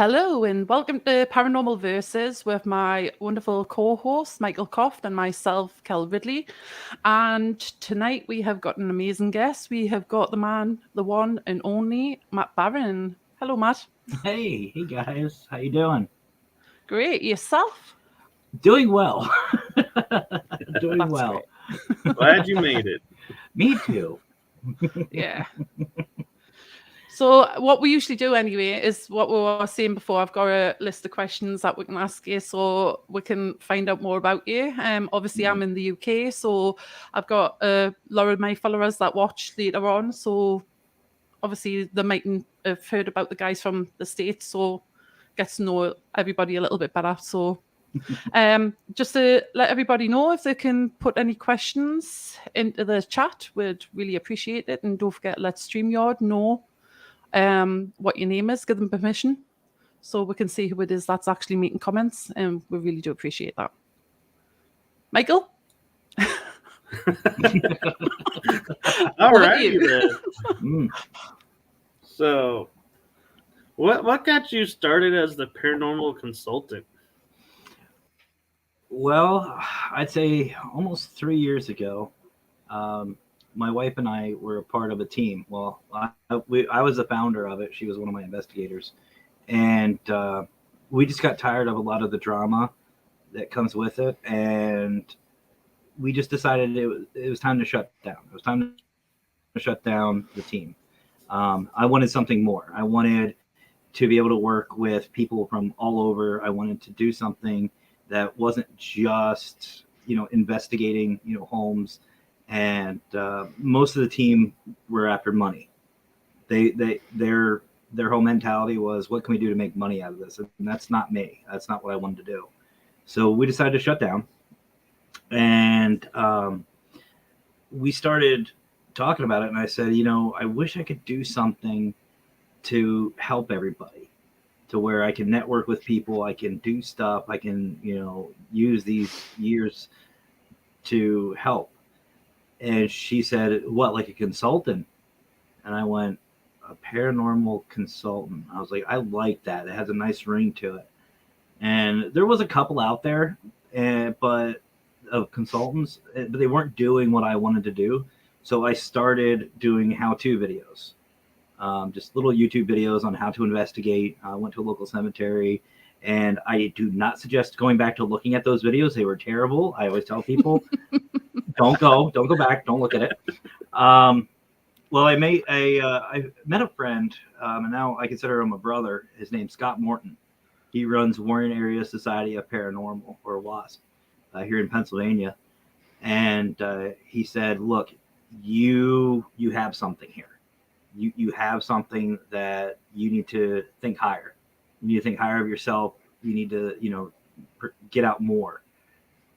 Hello and welcome to Paranormal Verses with my wonderful co-host Michael Kopf and myself, Kell Ridley. And tonight we have got an amazing guest. We have got the man, the one and only Matt Barron. Hello, Matt. Hey guys, how you doing? Great. Yourself? Doing well. Doing That's well. great. Glad you made it. Me too. Yeah. So what we usually do anyway is what we were saying before. I've got a list of questions that we can ask you so we can find out more about you. Obviously, I'm in the UK, so I've got a lot of my followers that watch later on. So obviously, they mightn't have heard about the guys from the States, so get to know everybody a little bit better. So just to let everybody know, if they can put any questions into the chat, we'd really appreciate it. And don't forget, let StreamYard know what your name is, give them permission so we can see who it is that's actually making comments, and we really do appreciate that. Michael? All righty then. So, what got you started as the paranormal consultant? Well, I'd say almost 3 years ago, my wife and I were a part of a team. Well, I was the founder of it. She was one of my investigators. And we just got tired of a lot of the drama that comes with it. And we just decided it was time to shut down. It was time to shut down the team. I wanted something more. I wanted to be able to work with people from all over. I wanted to do something that wasn't just, investigating, homes. And most of the team were after money. Their whole mentality was, what can we do to make money out of this? And that's not me. That's not what I wanted to do. So we decided to shut down. And we started talking about it. And I said, I wish I could do something to help everybody, to where I can network with people. I can do stuff. I can, use these years to help. And she said, what, like a consultant? And I went, a paranormal consultant. I was like, I like that. It has a nice ring to it. And there was a couple out there, but of consultants, but they weren't doing what I wanted to do. So I started doing how-to videos, just little YouTube videos on how to investigate. I went to a local cemetery, and I do not suggest going back to looking at those videos. They were terrible. I always tell people, don't go back. Don't look at it. Well, I met a friend, and now I consider him a brother. His name's Scott Morton. He runs Warren Area Society of Paranormal, or WASP, here in Pennsylvania. And he said, look, you have something here. You have something that you need to think higher. You need to think higher of yourself. You need to, get out more.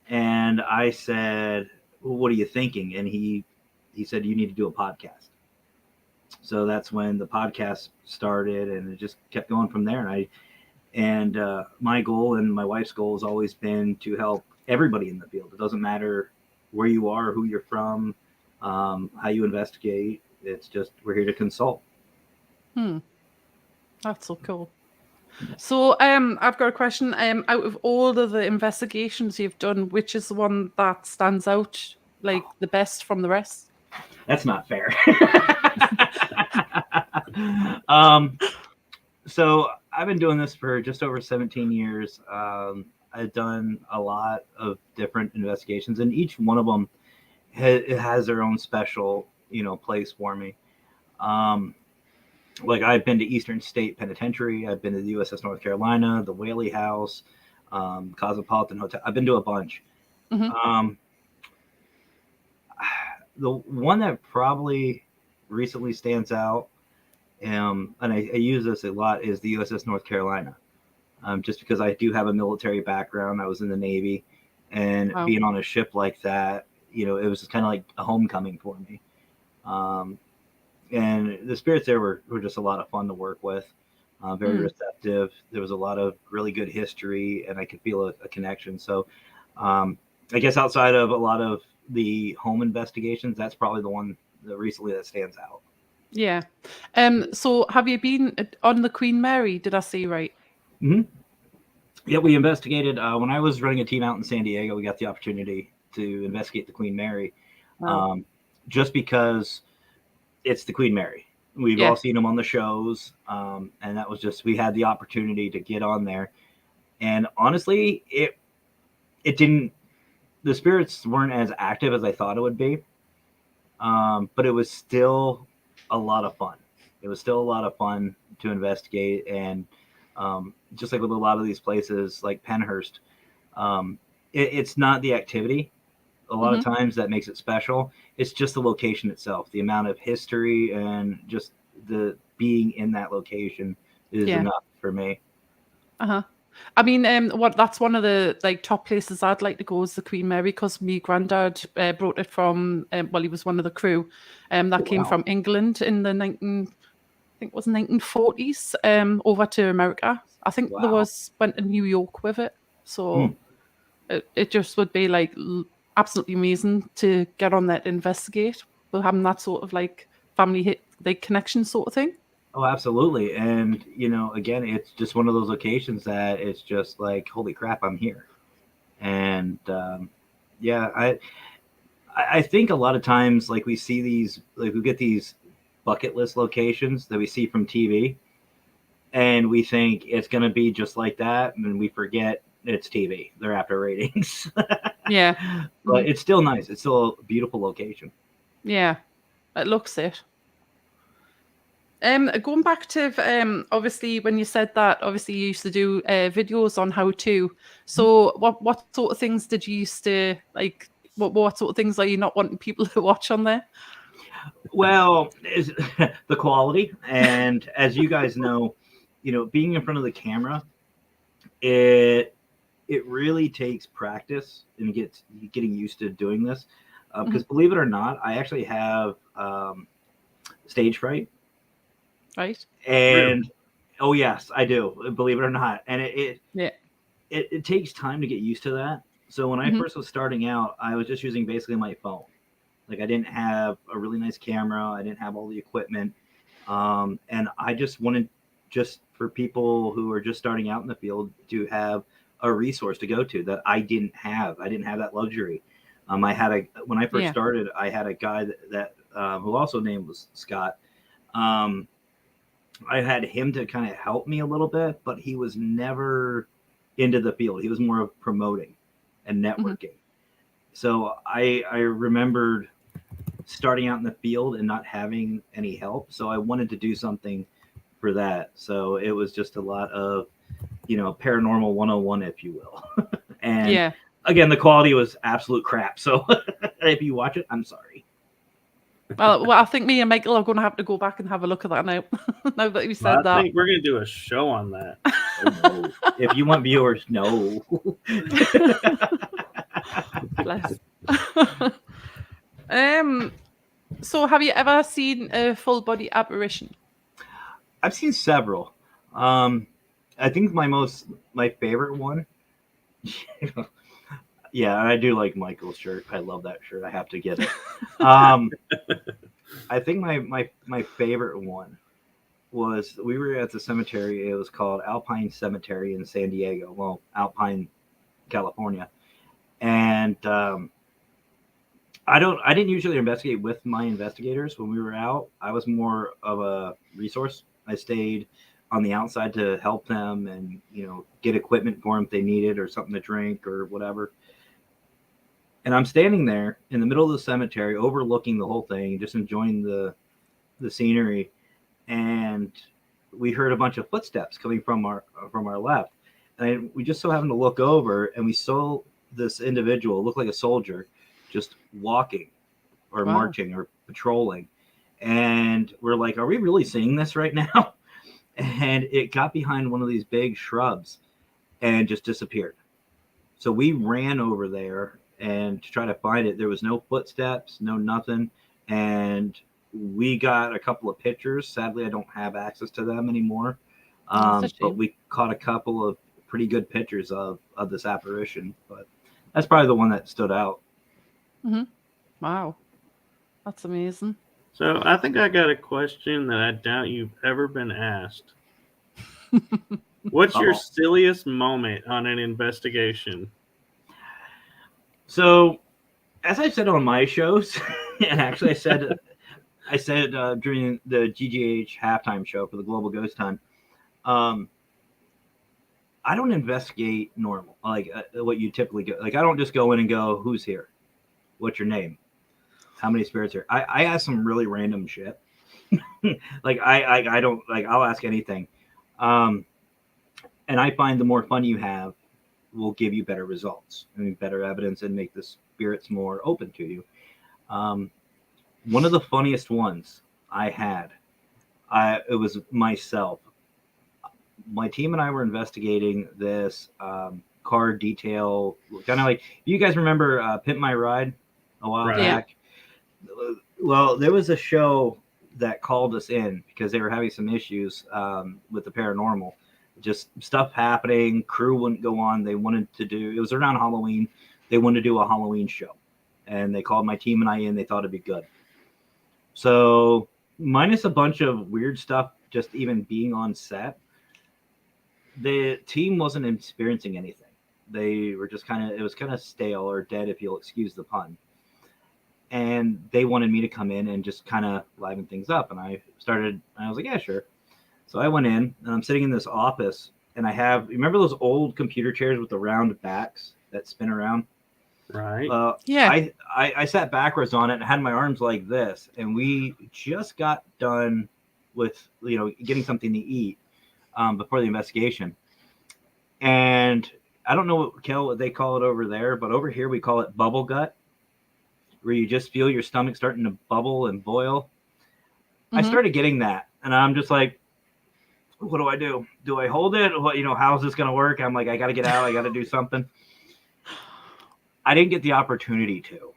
And I said, well, what are you thinking? And he said, you need to do a podcast. So that's when the podcast started, and it just kept going from there. And my goal and my wife's goal has always been to help everybody in the field. It doesn't matter where you are, who you're from, how you investigate. It's just, we're here to consult. That's so cool. So I've got a question. Out of all of the investigations you've done, which is the one that stands out like the best from the rest? That's not fair. So I've been doing this for just over 17 years. I've done a lot of different investigations, and each one of them has their own special, place for me. Like I've been to Eastern State Penitentiary. I've been to the USS North Carolina, the Whaley House, Cosmopolitan Hotel. I've been to a bunch. Mm-hmm. The one that probably recently stands out, and I use this a lot, is the USS North Carolina. Just because I do have a military background. I was in the Navy, and being on a ship like that, it was kind of like a homecoming for me. And the spirits there were just a lot of fun to work with, very receptive. There was a lot of really good history, and I could feel a connection. So I guess outside of a lot of the home investigations, that's probably the one that recently that stands out. Yeah. So have you been on the Queen Mary? Did I say right? Yeah, we investigated. When I was running a team out in San Diego, we got the opportunity to investigate the Queen Mary, Wow. just because it's the Queen Mary. We've all seen them on the shows, and that was just, we had the opportunity to get on there. And honestly, it didn't, the spirits weren't as active as I thought it would be, but it was still a lot of fun. It was still a lot of fun to investigate, and just like with a lot of these places like Pennhurst, it's not the activity a lot of times that makes it special. It's just the location itself, the amount of history, and just the being in that location is enough for me. I mean, that's one of the top places I'd like to go is the Queen Mary, because my granddad brought it from, he was one of the crew that came from England in the 1940s over to America. I think went to New York with it. So it just would be absolutely amazing to get on there to investigate, but having that sort of family connection sort of thing. Oh, absolutely. And, again, it's just one of those locations that it's just like, holy crap, I'm here. And I think a lot of times, we see these, we get these bucket list locations that we see from TV, and we think it's going to be just like that. And we forget it's TV. They're after ratings. Yeah. But it's still nice. It's still a beautiful location. Yeah. It looks it. Going back to obviously when you said that, obviously you used to do videos on how to. So what sort of things did you used to like? What sort of things are you not wanting people to watch on there? Well, is the quality, and as you guys know, being in front of the camera, it really takes practice and getting used to doing this. Because believe it or not, I actually have stage fright. Right. And oh yes, I do. Believe it or not, and it takes time to get used to that. So when I first was starting out, I was just using basically my phone. I didn't have a really nice camera. I didn't have all the equipment, and I just wanted for people who are just starting out in the field to have a resource to go to that I didn't have. I didn't have that luxury. When I first started, I had a guy that who also named was Scott. I had him to kind of help me a little bit, but he was never into the field. He was more of promoting and networking. So I remembered starting out in the field and not having any help. So I wanted to do something for that. So it was just a lot of, paranormal 101, if you will. And again, the quality was absolute crap. So if you watch it, I'm sorry. Well, I think me and Michael are going to have to go back and have a look at that now. Now that you said that, I think we're going to do a show on that. Oh, no. If you want viewers, no. Bless. So, have you ever seen a full body apparition? I've seen several. I think my favorite one. Yeah, I do like Michael's shirt. I love that shirt. I have to get it. I think my favorite one was, we were at the cemetery. It was called Alpine Cemetery in San Diego. Well, Alpine, California. And I didn't usually investigate with my investigators when we were out. I was more of a resource. I stayed on the outside to help them and, get equipment for them if they needed, or something to drink or whatever. And I'm standing there in the middle of the cemetery, overlooking the whole thing, just enjoying the scenery. And we heard a bunch of footsteps coming from our left. And we just so happened to look over, and we saw this individual, look like a soldier, just walking or marching or patrolling. And we're like, are we really seeing this right now? And it got behind one of these big shrubs and just disappeared. So we ran over there and to try to find it. There was no footsteps, no nothing. And we got a couple of pictures. Sadly, I don't have access to them anymore. But we caught a couple of pretty good pictures of this apparition. But that's probably the one that stood out. Wow. That's amazing. So I think I got a question that I doubt you've ever been asked. What's your Uh-oh. silliest moment on an investigation? So, as I said on my shows, and actually I said during the GGH halftime show for the Global Ghost Time, I don't investigate normal, like what you typically go. Like, I don't just go in and go, "Who's here? What's your name? How many spirits here?" I ask some really random shit. Like I don't like. I'll ask anything, and I find the more fun you have, will give you better results and better evidence, and make the spirits more open to you. One of the funniest ones I had, it was myself. My team and I were investigating this car detail, kind of like, you guys remember Pimp My Ride a while Right. back? Well, there was a show that called us in because they were having some issues with the paranormal. Just stuff happening. Crew wouldn't go on. They wanted to do, it was around Halloween. They wanted to do a Halloween show. And they called my team and I in. They thought it'd be good. So, minus a bunch of weird stuff, just even being on set, the team wasn't experiencing anything. They were just kind of, it was kind of stale or dead, if you'll excuse the pun. And they wanted me to come in and just kind of liven things up. And I was like, yeah, sure. So I went in and I'm sitting in this office and I have, remember those old computer chairs with the round backs that spin around? Right. Yeah. I sat backwards on it and had my arms like this. And we just got done with, getting something to eat before the investigation. And I don't know what, Kell, what they call it over there, but over here we call it bubble gut, where you just feel your stomach starting to bubble and boil. I started getting that, and I'm just like, what do I do? Do I hold it? What, how's this going to work? I'm like, I got to get out. I got to do something. I didn't get the opportunity to.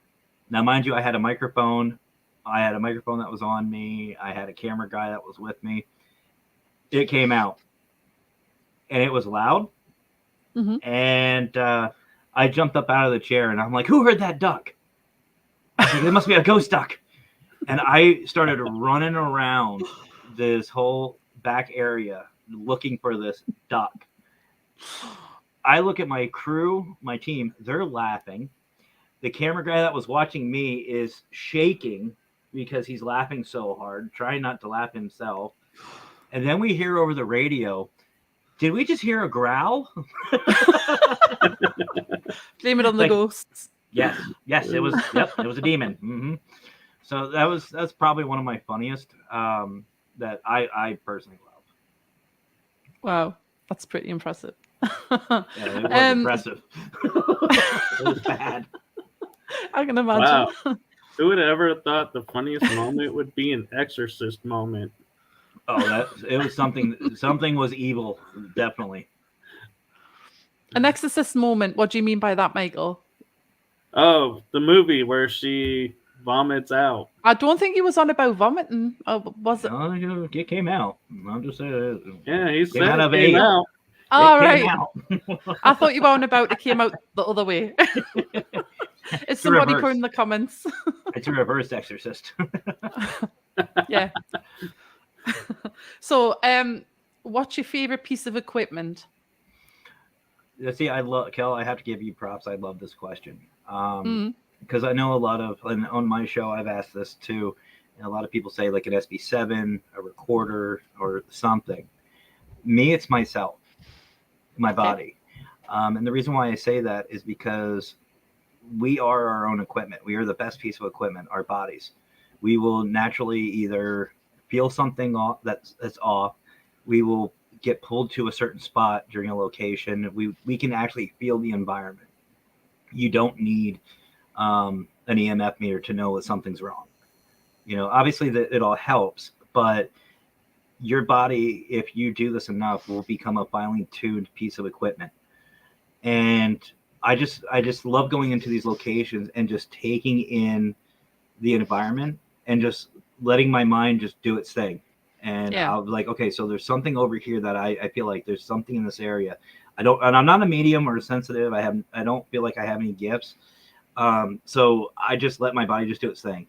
Now, mind you, I had a microphone. I had a microphone that was on me. I had a camera guy that was with me. It came out, and it was loud. And I jumped up out of the chair, and I'm like, who heard that duck? I was like, there must be a ghost duck. And I started running around this whole back area looking for this duck. I look at my crew, my team, they're laughing. The camera guy that was watching me is shaking because he's laughing so hard, trying not to laugh himself. And then we hear over the radio, did we just hear a growl? Blame it on the ghosts. Yes, it was. Yep, it was a demon. So that's probably one of my funniest that I personally love. Wow, that's pretty impressive. Yeah, it was impressive. It was bad. I can imagine. Wow. Who would have ever thought the funniest moment would be an exorcist moment? Oh, it was something. Something was evil, definitely. An exorcist moment. What do you mean by that, Michael? Oh, the movie where she vomits out. I don't think he was on about vomiting. Was it? No, it came out. I'm just saying. Yeah, he said out it of came eight. out. Oh, It right. came out. I thought you were on about it came out the other way. Is somebody reverse. put in the comments? It's a reverse exorcist. Yeah. So, what's your favorite piece of equipment? See, Kell, I have to give you props. I love this question. Because I know a lot of, and on my show, I've asked this too. And a lot of people say like an SB7, a recorder, or something. Me, it's myself, my body. And the reason why I say that is because we are our own equipment. We are the best piece of equipment, our bodies. We will naturally either feel something off that's off. We will get pulled to a certain spot during a location. We can actually feel the environment. You don't need an EMF meter to know that something's wrong. Obviously it all helps, but your body, if you do this enough, will become a finely tuned piece of equipment. And I just love going into these locations and just taking in the environment and just letting my mind just do its thing. And I was like, okay, so there's something over here that I feel like there's something in this area. And I'm not a medium or sensitive. I don't feel like I have any gifts. So I just let my body just do its thing.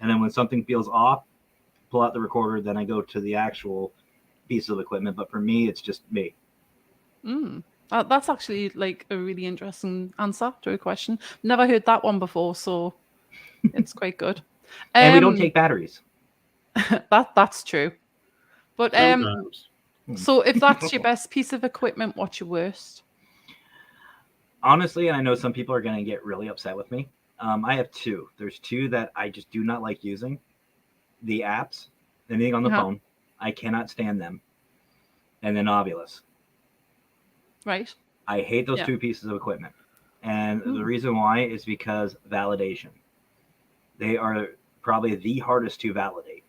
And then when something feels off, pull out the recorder, then I go to the actual piece of equipment. But for me, it's just me. That's actually like a really interesting answer to a question. Never heard that one before, so it's quite good. And we don't take batteries. That's true. But Sometimes. so if that's your best piece of equipment, what's your worst? Honestly, and I know some people are going to get really upset with me. I have two. There's two that I just do not like using. The apps, anything on the phone, I cannot stand them. And then Ovilus. Right. I hate those two pieces of equipment. And the reason why is because validation. They are probably the hardest to validate.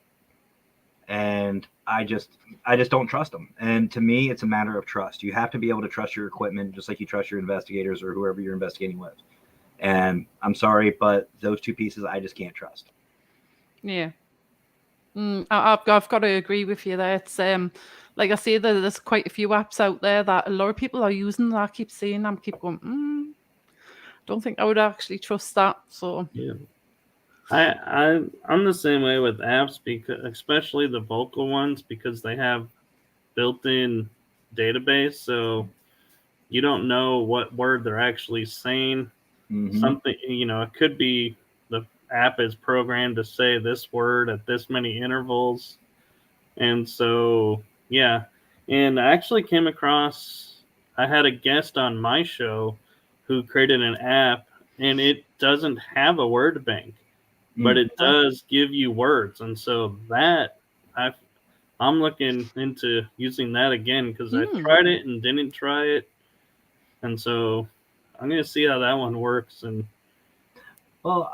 And I just don't trust them. And to me, it's a matter of trust. You have to be able to trust your equipment just like you trust your investigators or whoever you're investigating with. And I'm sorry, but those two pieces I just can't trust. Yeah. I've got to agree with you there. It's like I say, there's quite a few apps out there that a lot of people are using. That I keep seeing them, keep going. Don't think I would actually trust that. So yeah, I'm the same way with apps, because especially the vocal ones, because they have built-in database, so you don't know what word they're actually saying. Something, it could be the app is programmed to say this word at this many intervals. And so, yeah. And I actually came across, I had a guest on my show who created an app, and it doesn't have a word bank, but it does give you words. And so that I'm looking into using that again, because I tried it and didn't try it. And so I'm going to see how that one works. And well,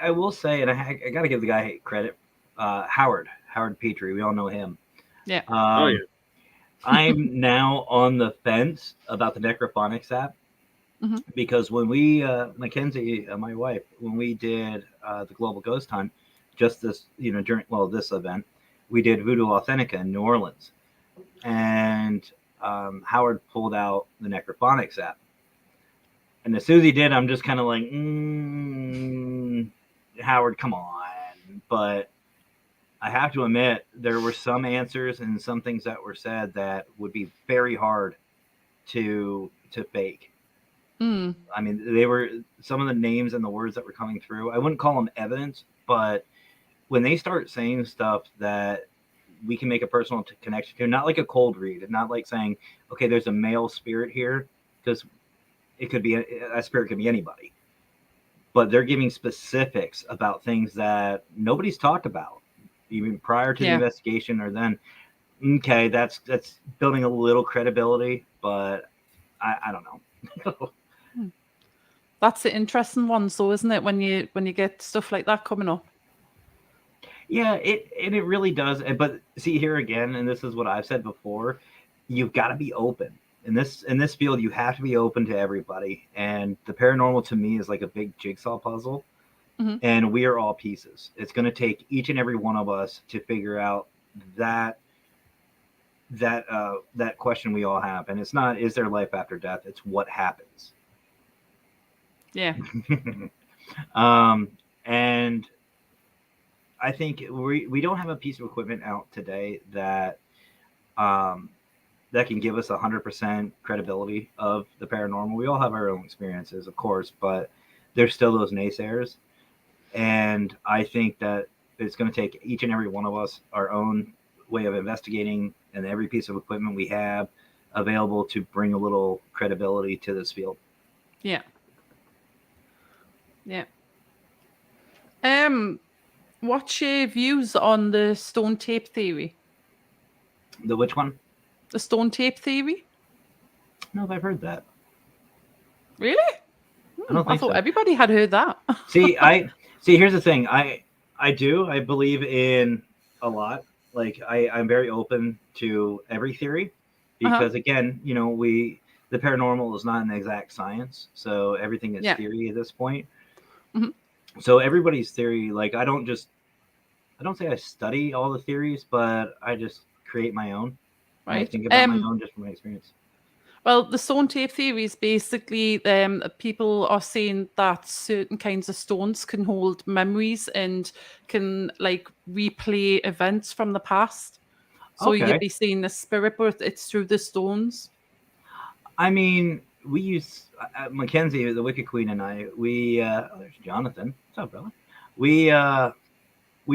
I will say, and I got to give the guy credit, Howard Petrie. We all know him. yeah. yeah. I'm now on the fence about the Necrophonics app because when we, Mackenzie, my wife, when we did the Global Ghost Hunt, just this, during this event, we did Voodoo Authentica in New Orleans, and Howard pulled out the Necrophonics app. And as soon as he did, I'm just kind of like, Howard, come on. But I have to admit, there were some answers and some things that were said that would be very hard to fake. I mean, they were some of the names and the words that were coming through. I wouldn't call them evidence, but when they start saying stuff that we can make a personal connection to, not like a cold read, not like saying, okay, there's a male spirit here, because it could be a spirit could be anybody, but they're giving specifics about things that nobody's talked about even prior to the investigation or then. Okay, that's building a little credibility, but I don't know. That's the interesting one, so isn't it, when you get stuff like that coming up? Yeah, it really does. But see, here again, and this is what I've said before, you've got to be open. In this field, you have to be open to everybody. And the paranormal to me is like a big jigsaw puzzle. And we are all pieces. It's going to take each and every one of us to figure out that question we all have. And it's not, is there life after death? It's what happens. Yeah. And I think we don't have a piece of equipment out today that that can give us 100% credibility of the paranormal. We all have our own experiences, of course, but there's still those naysayers. And I think that it's going to take each and every one of us our own way of investigating, and every piece of equipment we have available to bring a little credibility to this field. Yeah. What's your views on the stone tape theory? The which one? The stone tape theory? I don't know if I've heard that. Really? I thought everybody had heard that. See, here's the thing. I believe in a lot. Like I'm very open to every theory because again, the paranormal is not an exact science, so everything is theory at this point. So everybody's theory, like I don't say I study all the theories, but I just create my own. Right. I think about my own just from my experience. Well, the stone tape theory is basically people are saying that certain kinds of stones can hold memories and can like replay events from the past. So you'd be seeing the spirit, but it's through the stones. I mean, we use Mackenzie, the Wicked Queen, and I. There's Jonathan. What's up, brother? We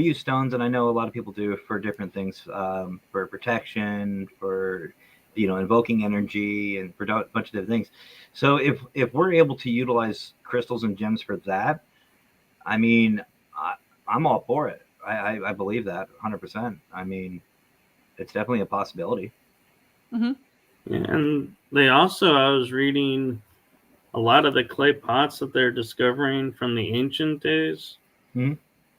use stones, and I know a lot of people do for different things, for protection, for invoking energy, and for a bunch of different things. So if we're able to utilize crystals and gems for that, I mean, I'm all for it. I believe that 100%. I mean, it's definitely a possibility. Mm-hmm. And they also, I was reading a lot of the clay pots that they're discovering from the ancient days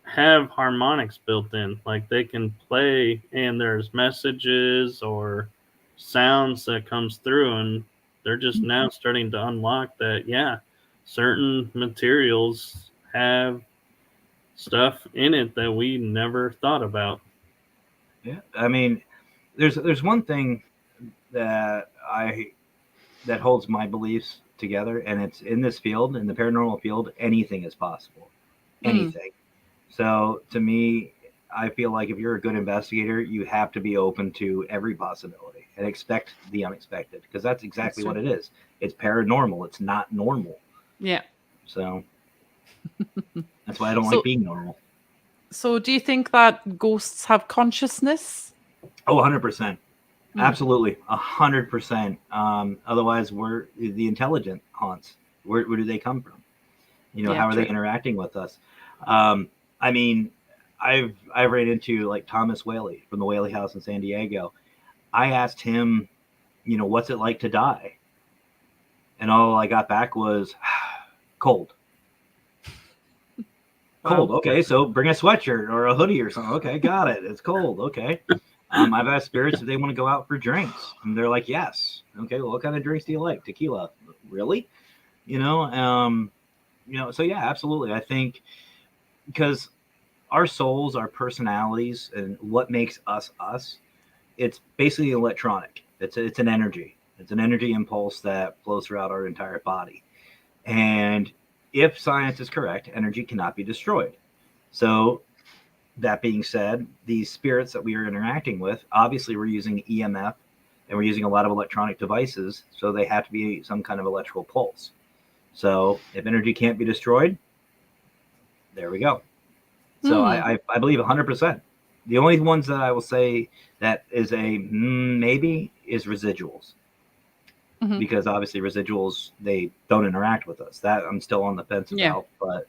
have harmonics built in. Like they can play, and there's messages or sounds that comes through, and they're just now starting to unlock that, yeah, certain materials have stuff in it that we never thought about. Yeah, I mean, there's one thing that holds my beliefs together, and it's in this field, in the paranormal field, anything is possible. Anything. So to me, I feel like if you're a good investigator, you have to be open to every possibility and expect the unexpected, because that's exactly what it is. It's paranormal. It's not normal. Yeah. So that's why I don't like being normal. So do you think that ghosts have consciousness? Oh, 100%. Absolutely. 100%. Otherwise, we're the intelligent haunts. Where do they come from? How are they interacting with us? I mean, I've ran into like Thomas Whaley from the Whaley House in San Diego. I asked him, what's it like to die? And all I got back was cold. Cold. Okay, so bring a sweatshirt or a hoodie or something. Okay, got it. It's cold. Okay. I've asked spirits if they want to go out for drinks, and they're like, yes. Okay, well, what kind of drinks do you like? Tequila. Really? So yeah, absolutely. I think because our souls, our personalities, and what makes us us, it's basically electronic. It's an energy. It's an energy impulse that flows throughout our entire body. And if science is correct, energy cannot be destroyed. So that being said, these spirits that we are interacting with, obviously we're using EMF and we're using a lot of electronic devices, so they have to be some kind of electrical pulse. So if energy can't be destroyed, there we go. So I believe 100%. The only ones that I will say that is a maybe is residuals. Because obviously residuals, they don't interact with us. That I'm still on the fence about. But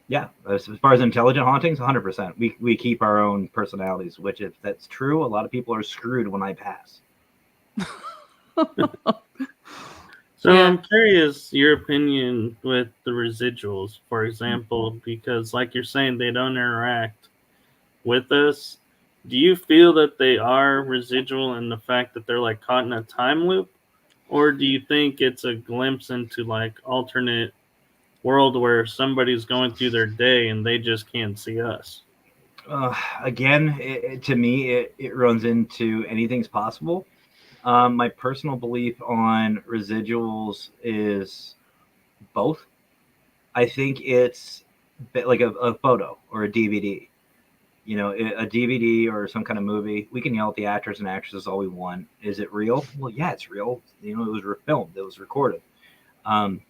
yeah, as far as intelligent hauntings, 100%. We keep our own personalities, which if that's true, a lot of people are screwed when I pass. So I'm curious your opinion with the residuals, for example, because like you're saying, they don't interact with us. Do you feel that they are residual in the fact that they're like caught in a time loop? Or do you think it's a glimpse into like alternate world where somebody's going through their day and they just can't see us? Again, to me, it runs into anything's possible. My personal belief on residuals is both. I think it's like a photo or a DVD. A DVD or some kind of movie, we can yell at the actors and actresses all we want. Is it real? Well, yeah, it's real. It was filmed. It was recorded.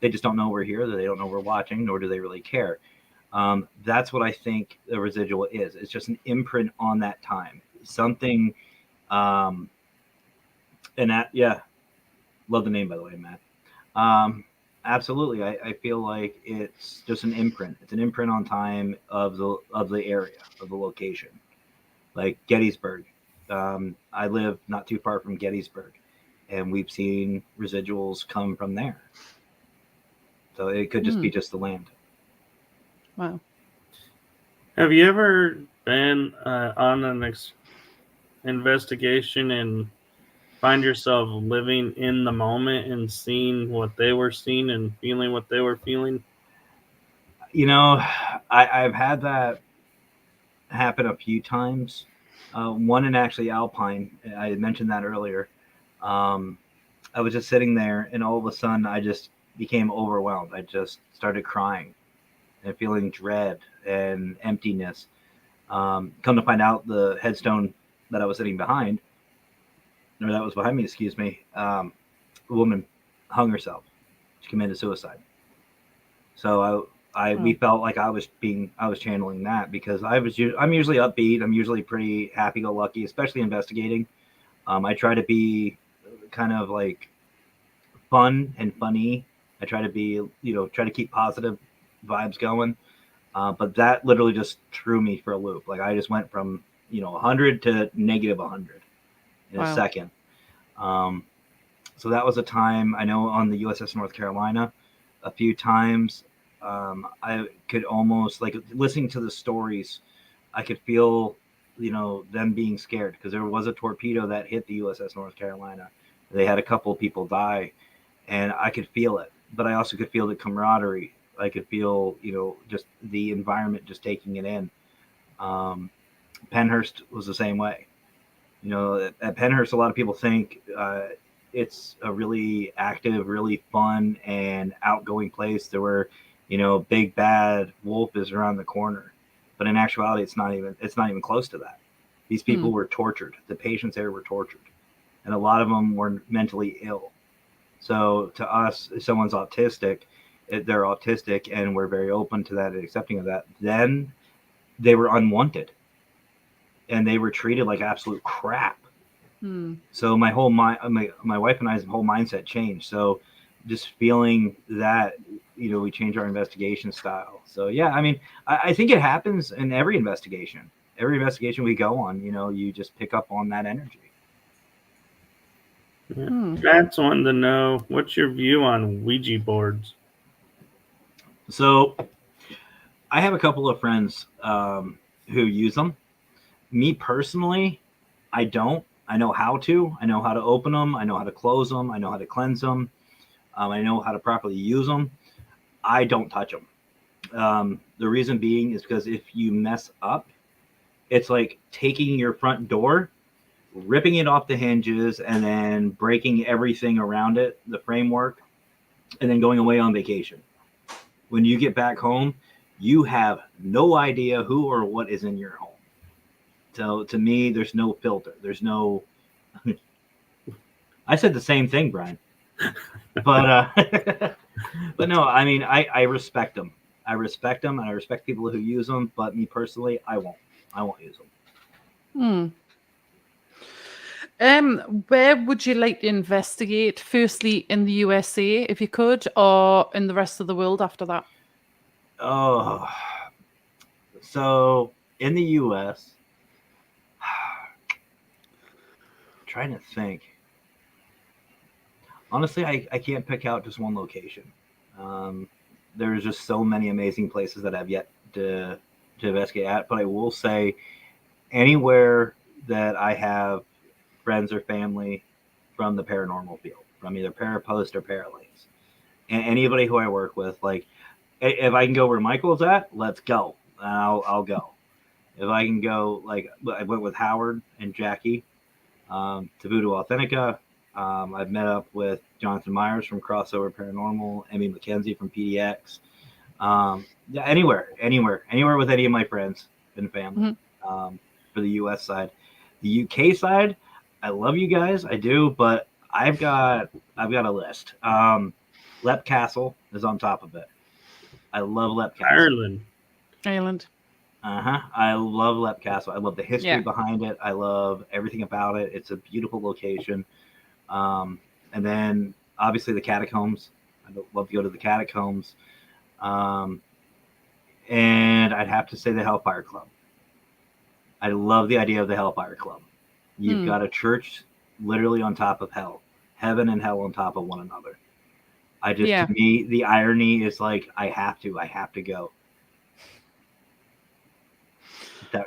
They just don't know we're here. They don't know we're watching, nor do they really care. That's what I think the residual is. It's just an imprint on that time. Something, and that, yeah. Love the name, by the way, Matt. Absolutely. I feel like it's just an imprint. It's an imprint on time of the area, of the location. Like Gettysburg. I live not too far from Gettysburg, and we've seen residuals come from there. So it could just be just the land. Wow. Have you ever been on an investigation and find yourself living in the moment and seeing what they were seeing and feeling what they were feeling? I've had that happen a few times. One in actually Alpine. I had mentioned that earlier. I was just sitting there, and all of a sudden I just became overwhelmed. I just started crying and feeling dread and emptiness. Come to find out, the headstone that I was sitting behind, or that was behind me, excuse me, woman hung herself. She committed suicide. So we felt like I was channeling that, because I'm usually upbeat. I'm usually pretty happy-go-lucky, especially investigating. I try to be kind of like fun and funny. I try to be, try to keep positive vibes going. But that literally just threw me for a loop. Like, I just went from, 100 to negative 100 in a second. So that was a time, I know on the USS North Carolina, a few times, I could almost, like, listening to the stories, I could feel, them being scared, because there was a torpedo that hit the USS North Carolina. They had a couple of people die, and I could feel it. But I also could feel the camaraderie. I could feel, just the environment just taking it in. Pennhurst was the same way. At Pennhurst, a lot of people think it's a really active, really fun, and outgoing place. There were, big bad wolf is around the corner, but in actuality, it's not even close to that. These people were tortured. The patients there were tortured, and a lot of them were mentally ill. So to us, if someone's autistic, they're autistic, and we're very open to that and accepting of that. Then they were unwanted, and they were treated like absolute crap. So my whole my wife and I's whole mindset changed. So just feeling that, we change our investigation style. So yeah, I mean, I think it happens in every investigation. Every investigation we go on, you just pick up on that energy. Matt's wanting to know, what's your view on Ouija boards? So I have a couple of friends who use them. Me personally, I don't. I know how to. I know how to open them. I know how to close them. I know how to cleanse them. I know how to properly use them. I don't touch them. The reason being is because if you mess up, it's like taking your front door, ripping it off the hinges, and then breaking everything around it, the framework, and then going away on vacation. When you get back home, you have no idea who or what is in your home. So to me, there's no filter. There's no. I said the same thing, Brian. But but no, I mean, I respect them. I respect them, and I respect people who use them. But me personally, I won't use them. Where would you like to investigate? Firstly, in the USA, if you could, or in the rest of the world after that? Oh, so in the US, trying to think. Honestly, I can't pick out just one location. There's just so many amazing places that I've yet to investigate at. But I will say, anywhere that I have friends or family from the paranormal field, from either Parapost or Paralinks, and anybody who I work with, like, if I can go where Michael's at, let's go. I'll go. If I can go, like, I went with Howard and Jackie to Voodoo Authentica. I've met up with Jonathan Myers from Crossover Paranormal, Emmy McKenzie from PDX. Yeah, anywhere with any of my friends and family. For the US side. The UK side, I love you guys, I do, but I've got a list. Lep Castle is on top of it. I love Lep Castle. Ireland. I love Lep Castle. I love the history behind it. I love everything about it. It's a beautiful location. And then obviously the catacombs. I'd love to go to the catacombs. And I'd have to say the Hellfire Club. I love the idea of the Hellfire Club. You've got a church literally on top of hell, heaven and hell on top of one another. To me, the irony is like, I have to go.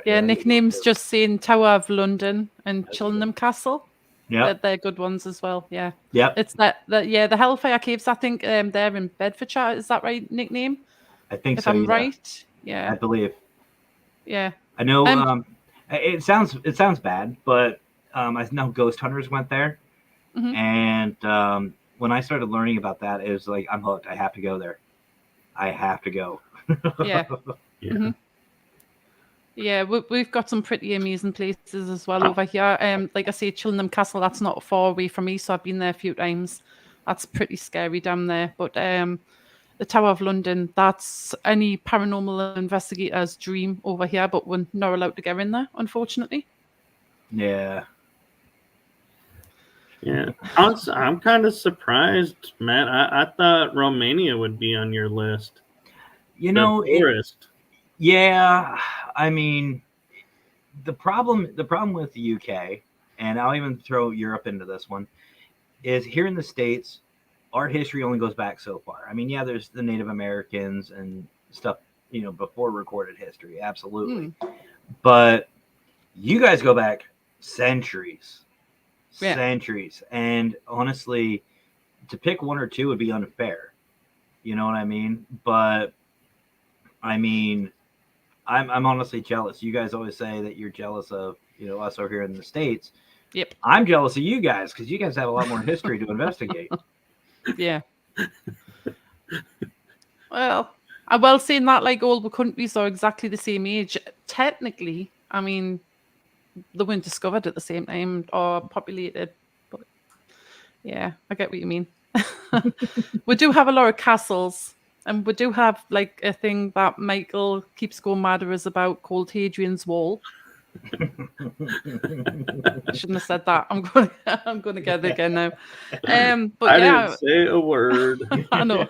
Nicknames just saying Tower of London and Chillingham Castle. Yeah, they're good ones as well. Yeah, it's the Hellfire Caves. I think they're in Bedfordshire. Is that right? Nickname? I think if so. I'm right. Yeah, I believe. Yeah, I know. It sounds bad, but I know ghost hunters went there, and when I started learning about that, it was like, I'm hooked. I have to go there. I have to go. Yeah, we've got some pretty amazing places as well over here. Like I say, Chillingham Castle, that's not far away from me, so I've been there a few times. That's pretty scary down there. But the Tower of London, that's any paranormal investigator's dream over here, but we're not allowed to get in there, unfortunately. Yeah. Yeah, I'm kind of surprised, Matt. I thought Romania would be on your list. You know, tourist. Yeah, I mean, the problem with the UK, and I'll even throw Europe into this one, is here in the States, our history only goes back so far. I mean, yeah, there's the Native Americans and stuff, you know, before recorded history, absolutely. But you guys go back centuries. Yeah. Centuries. And honestly, to pick one or two would be unfair. You know what I mean? But I mean, I'm honestly jealous. You guys always say that you're jealous of, you know, us over here in the States. Yep. I'm jealous of you guys because you guys have a lot more history to investigate. Yeah. Well, saying that, like, all the countries are exactly the same age. Technically, I mean, they weren't discovered at the same time or populated. But yeah, I get what you mean. We do have a lot of castles, and we do have like a thing that Michael keeps going mad at us about called Hadrian's Wall. I shouldn't have said that. I'm going to get it again now. But I yeah, didn't say a word. I know.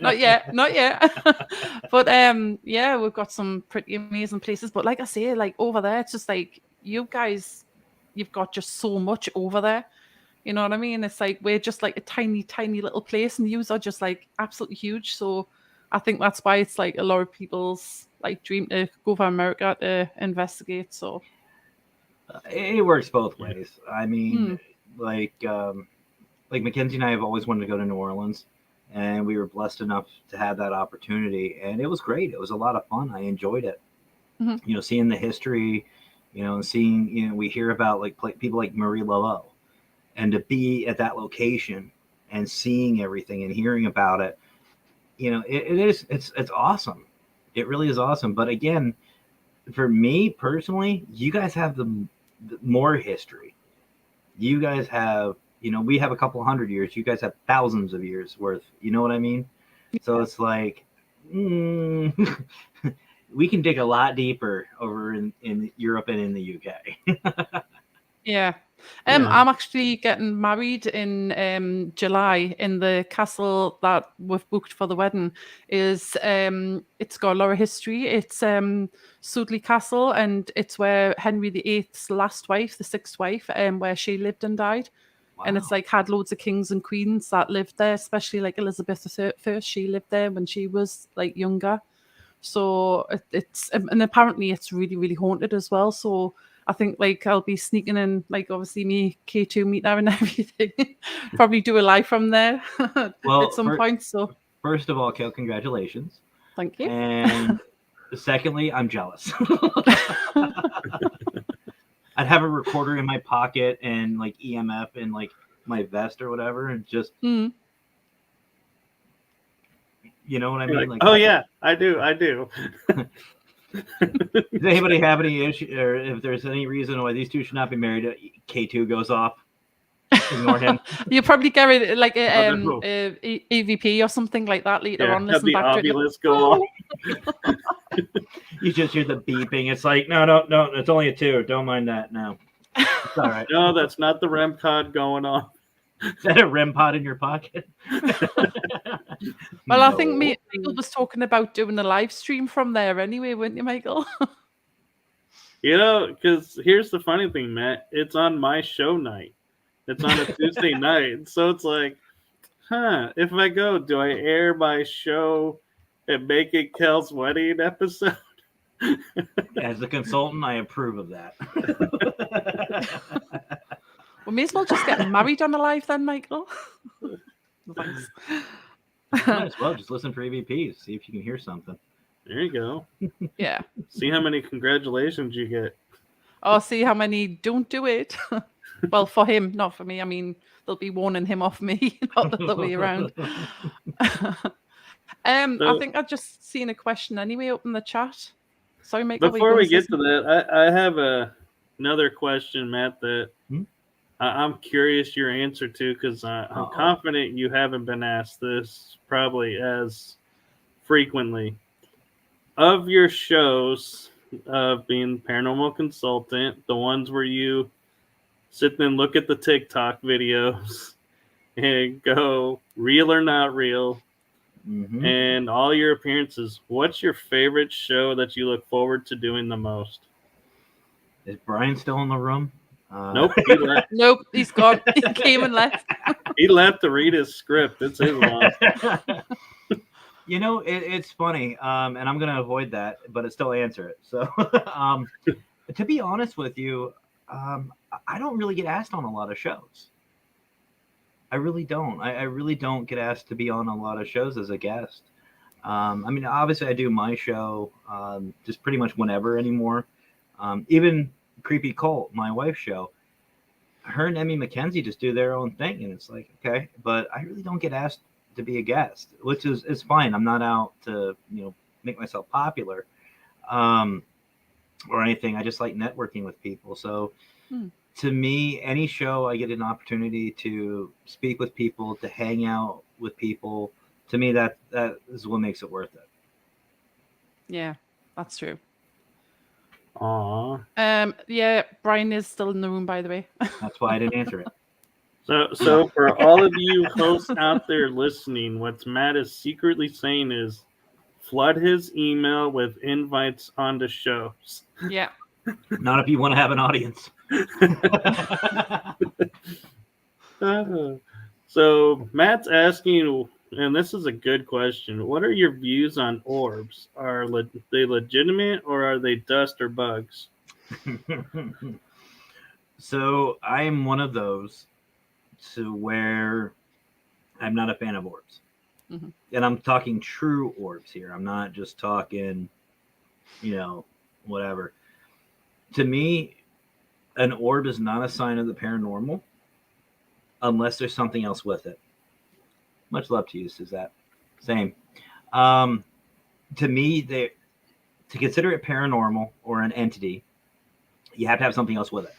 Not yet. But yeah, we've got some pretty amazing places. But like I say, like over there, it's just like you guys, you've got just so much over there. You know what I mean? It's like we're just like a tiny, tiny little place, and yous are just like absolutely huge. So I think that's why it's like a lot of people's like dream to go for America to investigate. So it works both ways. I mean, like Mackenzie and I have always wanted to go to New Orleans, and we were blessed enough to have that opportunity, and it was great. It was a lot of fun. I enjoyed it. You know, seeing the history, you know, and seeing, you know, we hear about like people like Marie Laveau, and to be at that location and seeing everything and hearing about it, you know, it's awesome. It really is awesome. But again, for me personally, you guys have the more history. You guys have, you know, we have a couple hundred years. You guys have thousands of years worth. You know what I mean? So it's like, we can dig a lot deeper over in Europe and in the UK. yeah. I'm actually getting married in July in the castle that we've booked for the wedding. It's got a lot of history. It's Sudley Castle, and it's where Henry VIII's last wife, the sixth wife, where she lived and died. Wow. And it's like had loads of kings and queens that lived there, especially like Elizabeth I. She lived there when she was like younger. So it's and apparently it's really, really haunted as well. So I think like I'll be sneaking in, like obviously me K2 meet there and everything. Probably do a live from there at some point. So first of all, Kell, congratulations. Thank you. And secondly, I'm jealous. I'd have a recorder in my pocket and like EMF in like my vest or whatever, and just you know what I mean? Like, oh yeah, I do. Does anybody have any issue, or if there's any reason why these two should not be married? K2 goes off. Ignore him. You'll probably get it like a EVP or something like that later on. Listen back to it. Go off. You just hear the beeping. It's like, no, it's only a 2. Don't mind that. No, it's all right. No, that's not the REM pod going on. Is that a REM pod in your pocket? Well, no. I think Michael was talking about doing a live stream from there anyway, weren't you, Michael? You know, because here's the funny thing, Matt. It's on my show night. It's on a Tuesday night. So it's like, if I go, do I air my show and make it Kell's wedding episode? As a consultant, I approve of that. We may as well just get married on a live then, Michael. Thanks. Might as well just listen for EVPs. See if you can hear something. There you go. Yeah. See how many congratulations you get. Oh, see how many don't do it. Well, for him, not for me. I mean, they'll be warning him off me, not the other way around. I think I've just seen a question anyway up in the chat. Sorry, Michael. Before we get to that, I have another question, Matt, that I'm curious your answer to, because I'm confident you haven't been asked this probably as frequently. Of your shows of being paranormal consultant, the ones where you sit and look at the TikTok videos and go real or not real, and all your appearances, what's your favorite show that you look forward to doing the most? Is Brian still in the room? Nope, he left. Nope, he's gone. He came and left. He left to read his script. It's his one. You know, it's funny, and I'm going to avoid that, but still answer it. So, to be honest with you, I don't really get asked on a lot of shows. I really don't. I really don't get asked to be on a lot of shows as a guest. I mean, obviously, I do my show just pretty much whenever anymore. Even Creepy Cult, my wife's show, her and Emmy McKenzie just do their own thing, and it's like, okay, but I really don't get asked to be a guest, which is fine. I'm not out to make myself popular or anything. I just like networking with people. So to me, any show I get an opportunity to speak with people, to hang out with people, to me that is what makes it worth it. Yeah, that's true. Aww. Yeah, Brian is still in the room, by the way. That's why I didn't answer it. So for all of you hosts out there listening, what Matt is secretly saying is flood his email with invites onto shows. Yeah. Not if you want to have an audience. So Matt's asking, and this is a good question, what are your views on orbs? Are they legitimate, or are they dust or bugs? So I am one of those to where I'm not a fan of orbs. And I'm talking true orbs here. I'm not just talking, whatever. To me, an orb is not a sign of the paranormal unless there's something else with it. Much love to you, Suzette. Same. To me, to consider it paranormal or an entity, you have to have something else with it.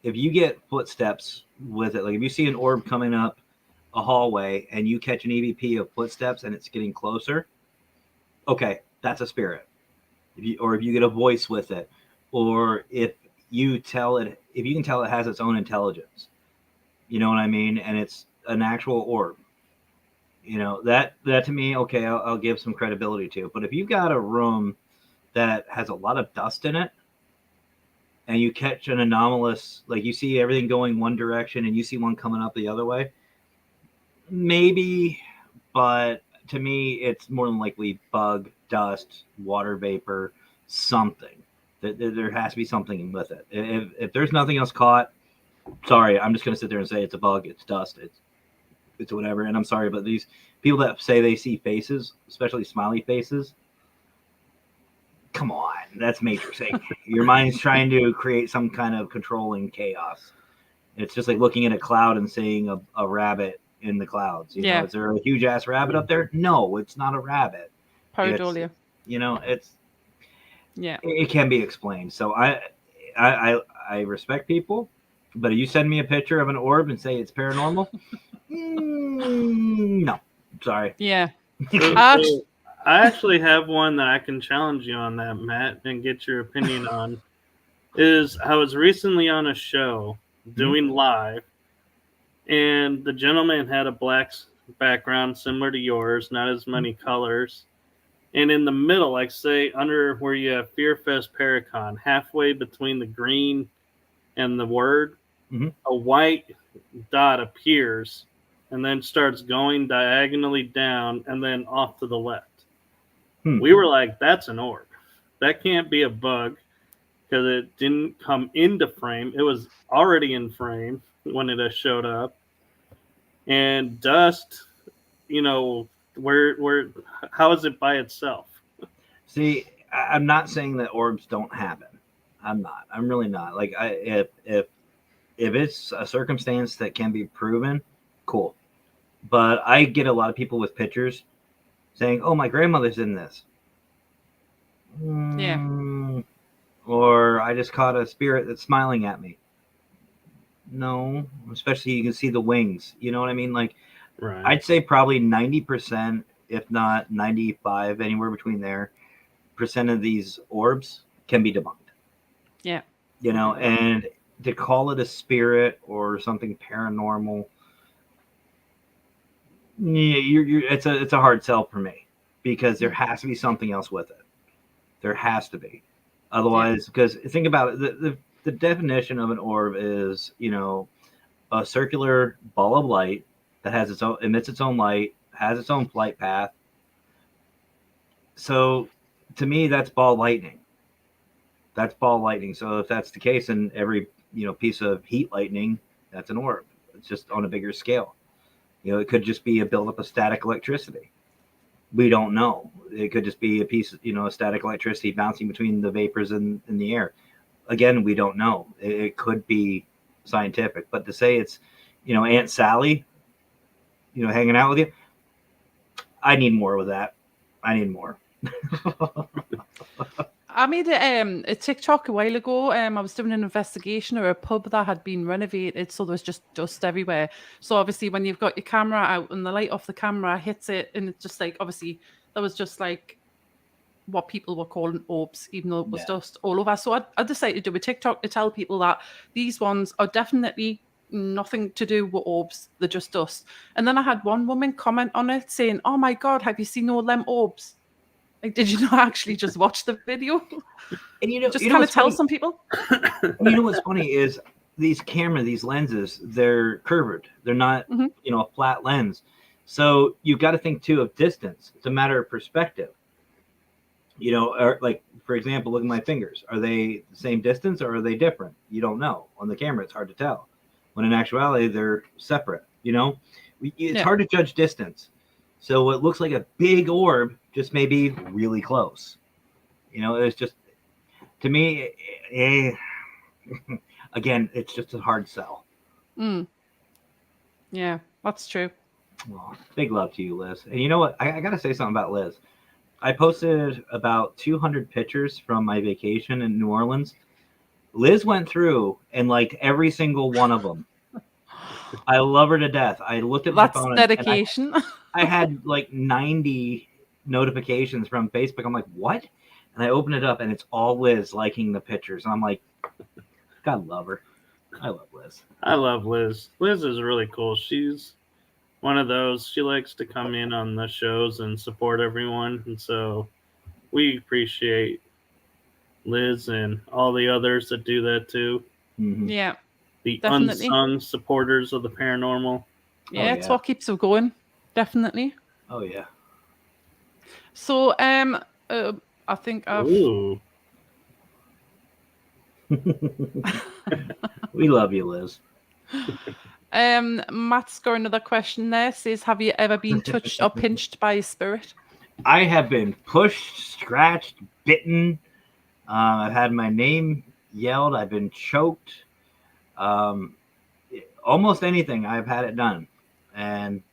If you get footsteps with it, like if you see an orb coming up a hallway and you catch an EVP of footsteps and it's getting closer, okay, that's a spirit. If you get a voice with it, or if you can tell it has its own intelligence, you know what I mean, and it's an actual orb, that to me, okay, I'll give some credibility to. But if you've got a room that has a lot of dust in it, and you catch an anomalous, like you see everything going one direction and you see one coming up the other way, maybe, but to me, it's more than likely bug, dust, water vapor, something. There has to be something with it. If there's nothing else caught, sorry, I'm just going to sit there and say it's a bug, it's dust, it's whatever. And I'm sorry, but these people that say they see faces, especially smiley faces, come on, that's Matrix. Your mind's trying to create some kind of controlling chaos. It's just like looking at a cloud and seeing a rabbit in the clouds. You know, is there a huge ass rabbit up there? No, it's not a rabbit. Pareidolia. It can be explained. So I respect people, but if you send me a picture of an orb and say it's paranormal, no, sorry. Yeah. I actually have one that I can challenge you on that, Matt, and get your opinion on. I was recently on a show doing live, and the gentleman had a black background similar to yours, not as many colors. And in the middle, like say under where you have FearFest Paracon, halfway between the green and the word, a white dot appears and then starts going diagonally down and then off to the left. We were like, that's an orb. That can't be a bug because it didn't come into frame. It was already in frame when it showed up. And dust, how is it by itself? See, I'm not saying that orbs don't happen. I'm not. I'm really not. Like, if it's a circumstance that can be proven, cool. But I get a lot of people with pictures saying, "Oh, my grandmother's in this." Yeah. Or I just caught a spirit that's smiling at me. No, especially you can see the wings. You know what I mean? Like, Right. I'd say probably 90%, if not 95, anywhere between there, percent of these orbs can be debunked. Yeah. You know, and to call it a spirit or something paranormal, yeah, it's a hard sell for me, because there has to be something else with it. There has to be. Otherwise, because think about it, the definition of an orb is, you know, a circular ball of light that has emits its own light, has its own flight path. So to me, that's ball lightning. That's ball lightning. So if that's the case, then every, you know, piece of heat lightning, that's an orb. It's just on a bigger scale. You know, it could just be a buildup of static electricity. We don't know. It could just be a piece of, you know, static electricity bouncing between the vapors in the air. Again, we don't know. It could be scientific, but to say it's, you know, Aunt Sally, you know, hanging out with you, I need more with that. I need more. I made a TikTok a while ago. I was doing an investigation of a pub that had been renovated, so there was just dust everywhere. So obviously, when you've got your camera out and the light off the camera hits it, and it's just like, obviously there was just like what people were calling orbs, even though it was dust all over. So I decided to do a TikTok to tell people that these ones are definitely nothing to do with orbs; they're just dust. And then I had one woman comment on it saying, "Oh my God, have you seen all them orbs?" Like, did you not actually just watch the video? And you know, just kind of tell some people. You know what's funny is these lenses, they're curved. They're not, you know, a flat lens. So you've got to think too of distance. It's a matter of perspective. You know, or like, for example, look at my fingers. Are they the same distance or are they different? You don't know. On the camera, it's hard to tell. When in actuality, they're separate. You know, it's hard to judge distance. So what looks like a big orb just may be really close. You know, it's just, to me, again, it's just a hard sell. Yeah, that's true. Well, big love to you, Liz. And you know what? I got to say something about Liz. I posted about 200 pictures from my vacation in New Orleans. Liz went through and liked every single one of them. I love her to death. I looked at my phone. That's dedication. I had like 90 notifications from Facebook. I'm like, what? And I open it up and it's all Liz liking the pictures. And I'm like, God love her. I love Liz. I love Liz. Liz is really cool. She's one of those, she likes to come in on the shows and support everyone. And so we appreciate Liz and all the others that do that too. Yeah. The definitely. unsung supporters of the paranormal. Yeah, it's what keeps it going. Definitely. Oh yeah. So I think I've Ooh. We love you, Liz. Matt's got another question there. Says, have you ever been touched or pinched by a spirit? I have been pushed, scratched, bitten. I've had my name yelled. I've been choked. Almost anything I've had it done, and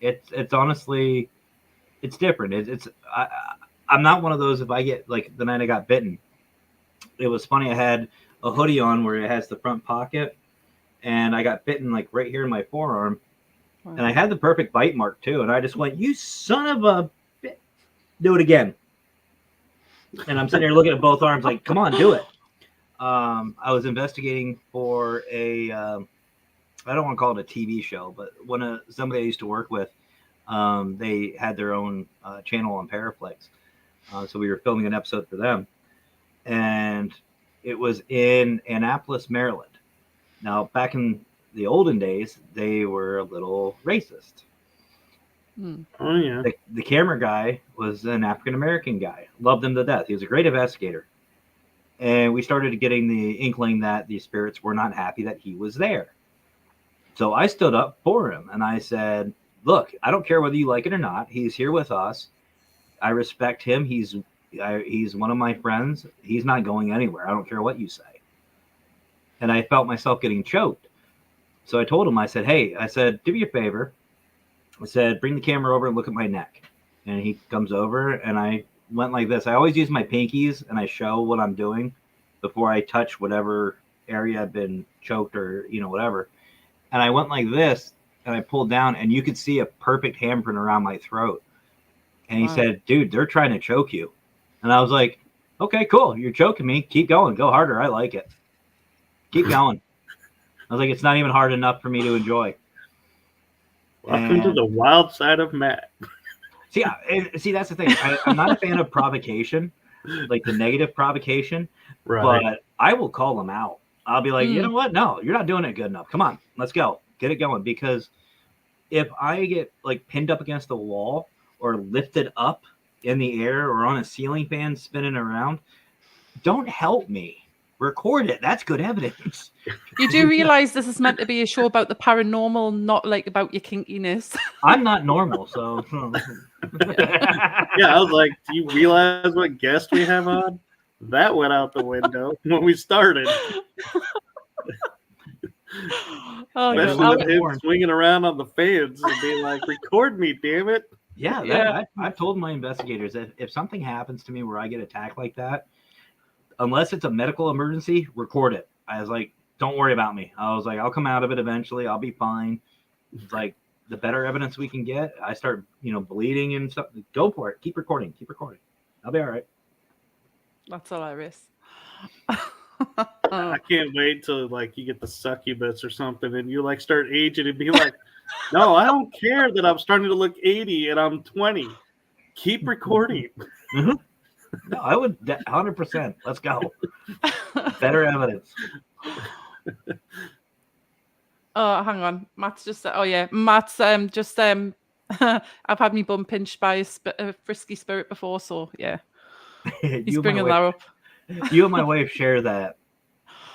it's honestly, it's different. I'm not one of those. If I get, like, the night I got bitten, it was funny. I had a hoodie on where it has the front pocket, and I got bitten like right here in my forearm, and I had the perfect bite mark too. And I just went, "You son of a bit, do it again." And I'm sitting here looking at both arms, like, "Come on, do it." I was investigating for a, I don't want to call it a TV show, but somebody I used to work with, they had their own channel on Paraflex. So we were filming an episode for them. And it was in Annapolis, Maryland. Now, back in the olden days, they were a little racist. Oh, yeah. The camera guy was an African-American guy. Loved him to death. He was a great investigator. And we started getting the inkling that the spirits were not happy that he was there. So I stood up for him and I said, "Look, I don't care whether you like it or not. He's here with us. I respect him. He's one of my friends. He's not going anywhere. I don't care what you say." And I felt myself getting choked. So I told him, I said, "Hey," I said, "do me a favor." I said, "Bring the camera over and look at my neck." And he comes over and I went like this. I always use my pinkies and I show what I'm doing before I touch whatever area had been choked or, whatever. And I went like this and I pulled down and you could see a perfect handprint around my throat. And he said, dude, they're trying to choke you. And I was like, okay, cool. You're choking me. Keep going. Go harder. I like it. Keep going. I was like, it's not even hard enough for me to enjoy. Welcome to the wild side of Matt. See, that's the thing. I'm not a fan of provocation, like the negative provocation, but I will call them out. I'll be like, you know what? No, you're not doing it good enough. Come on, let's go. Get it going. Because if I get like pinned up against the wall or lifted up in the air or on a ceiling fan spinning around, don't help me. Record it. That's good evidence. You do realize this is meant to be a show about the paranormal, not like about your kinkiness. I'm not normal, so. Yeah, I was like, do you realize what guest we have on? That went out the window when we started. Especially with him swinging around on the fans and being like, record me, damn it. Yeah. I've told my investigators that if something happens to me where I get attacked like that, unless it's a medical emergency, record it. I was like, don't worry about me. I was like, I'll come out of it eventually. I'll be fine. It's like, the better evidence we can get, I start, bleeding and stuff. Go for it. Keep recording. I'll be all right. That's hilarious. I can't wait till like you get the succubus or something and you like start aging and be like, no, I don't care that I'm starting to look 80 and I'm 20. Keep recording. Mm-hmm. No, I would 100%. Let's go. Better evidence. Oh, hang on. Matt's just. Oh yeah, Matt's just. I've had me bum pinched by a frisky spirit before, so yeah. He's bringing that up. You and my wife share that.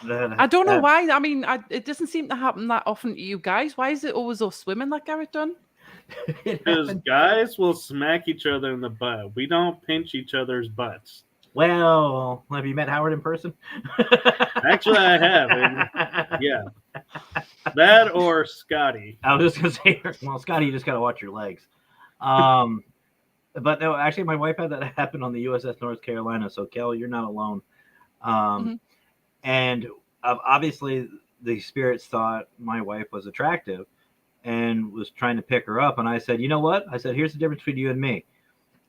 I don't know why. I mean, it doesn't seem to happen that often to you guys. Why is it always us women that get it done? Because guys will smack each other in the butt. We don't pinch each other's butts. Well, have you met Howard in person? Actually, I have. And, yeah. That or Scotty. I was just going to say, well, Scotty, you just got to watch your legs. But no, actually, my wife had that happen on the USS North Carolina. So, Kell, you're not alone. And obviously, the spirits thought my wife was attractive and was trying to pick her up. And I said, you know what? I said, here's the difference between you and me.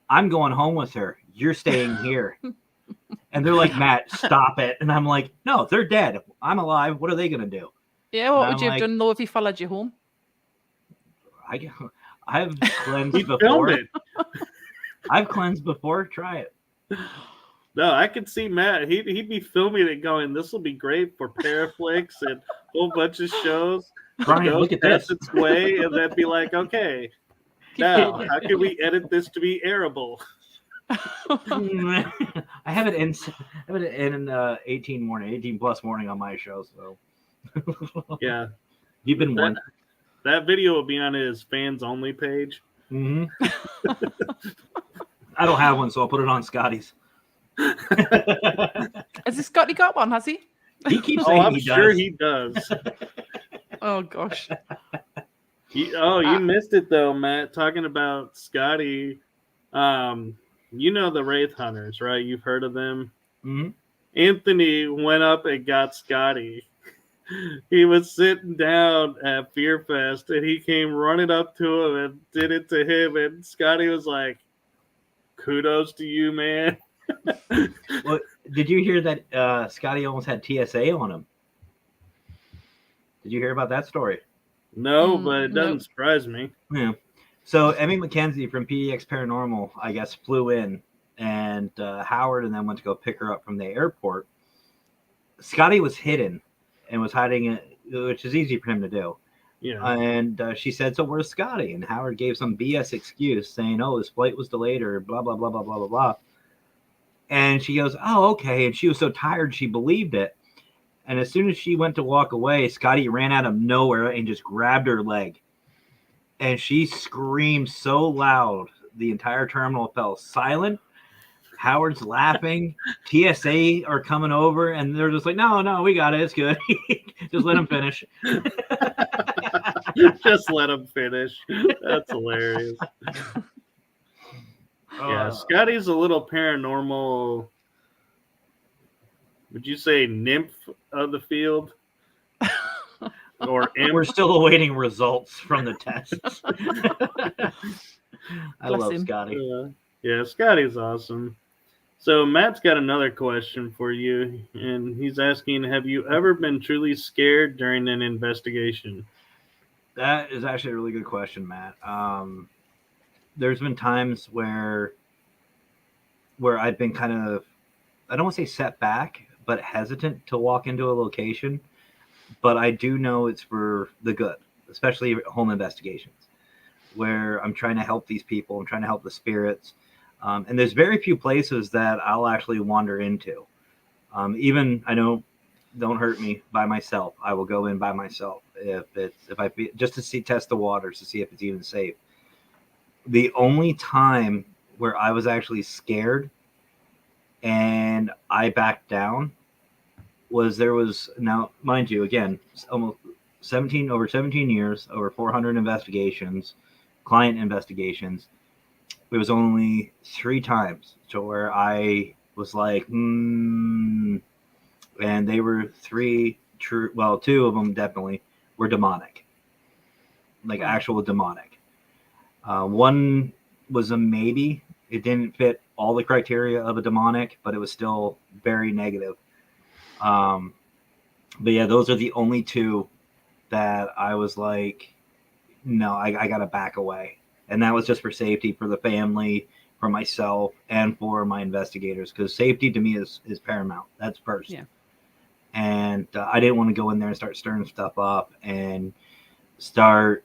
I'm going home with her. You're staying here. And they're like, Matt, stop it. And I'm like, no, they're dead. I'm alive. What are they going to do? Yeah, what would you have done though if he followed you home? I've cleansed before. I've cleansed before. Try it. No, I could see Matt. He'd be filming it going, this will be great for Paraflix and a whole bunch of shows. Brian, look at this. Its way, and then be like, okay, now, how can we edit this to be airable? I have it in 18 plus morning on my show. So yeah, you've been one. That video will be on his fans only page. Mm-hmm. I don't have one, so I'll put it on Scotty's. Has Scotty got one? Has he? He keeps saying I'm sure he does. Oh gosh. You missed it though, Matt. Talking about Scotty. You know the Wraith Hunters, right? You've heard of them. Mm-hmm. Anthony went up and got Scotty. He was sitting down at Fear Fest, and he came running up to him and did it to him. And Scotty was like, "Kudos to you, man." Well, did you hear that Scotty almost had TSA on him? Did you hear about that story? No, but it doesn't surprise me. Yeah. So Emmy McKenzie from PDX Paranormal, I guess, flew in, and Howard and then went to go pick her up from the airport. Scotty was hidden and was hiding it, which is easy for him to do. Yeah. And she said, so where's Scotty? And Howard gave some BS excuse saying, oh, his flight was delayed or blah, blah, blah, blah, blah, blah, blah. And she goes, oh, okay. And she was so tired, she believed it. And as soon as she went to walk away, Scotty ran out of nowhere and just grabbed her leg. And she screamed so loud, the entire terminal fell silent. Howard's laughing. TSA are coming over, and they're just like, no, we got it. It's good. Just let him finish. Just let him finish. That's hilarious. Yeah, Scotty's a little paranormal Would you say nymph of the field? Or imp? We're still awaiting results from the tests. I Bless love him. Scotty. Yeah, Scotty's awesome. So Matt's got another question for you, and he's asking, have you ever been truly scared during an investigation? That is actually a really good question, Matt. There's been times where I've been kind of, I don't want to say set back, but hesitant to walk into a location. But I do know it's for the good, especially home investigations, where I'm trying to help these people. I'm trying to help the spirits. And there's very few places that I'll actually wander into. Even, I know, don't hurt me, by myself. I will go in by myself just to test the waters to see if it's even safe. The only time where I was actually scared and I backed down was now, mind you, again, almost over 17 years, over 400 investigations, client investigations. It was only 3 times to where I was like, and they were 3 true. Well, 2 of them definitely were demonic, like actual demonic. One was a maybe. It didn't fit all the criteria of a demonic, but it was still very negative. But yeah, those are the only 2 that I was like, no, I got to back away. And that was just for safety, for the family, for myself, and for my investigators. Because safety to me is paramount. That's first. Yeah. And I didn't want to go in there and start stirring stuff up and start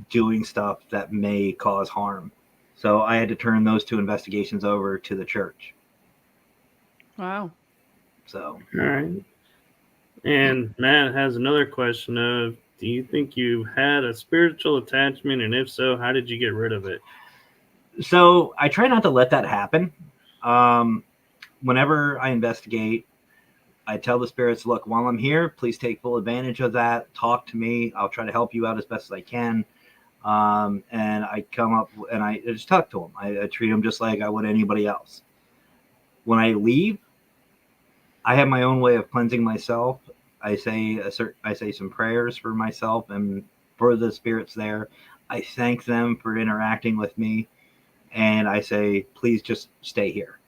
doing stuff that may cause harm. So I had to turn those 2 investigations over to the church. Wow. So. All right. And Matt has another question of, do you think you had a spiritual attachment? And if so, how did you get rid of it? So I try not to let that happen. Whenever I investigate, I tell the spirits, look, while I'm here, please take full advantage of that. Talk to me. I'll try to help you out as best as I can. And I come up and I just talk to them. I treat them just like I would anybody else. When I leave, I have my own way of cleansing myself. I say some prayers for myself and for the spirits there. I thank them for interacting with me. And I say, please just stay here.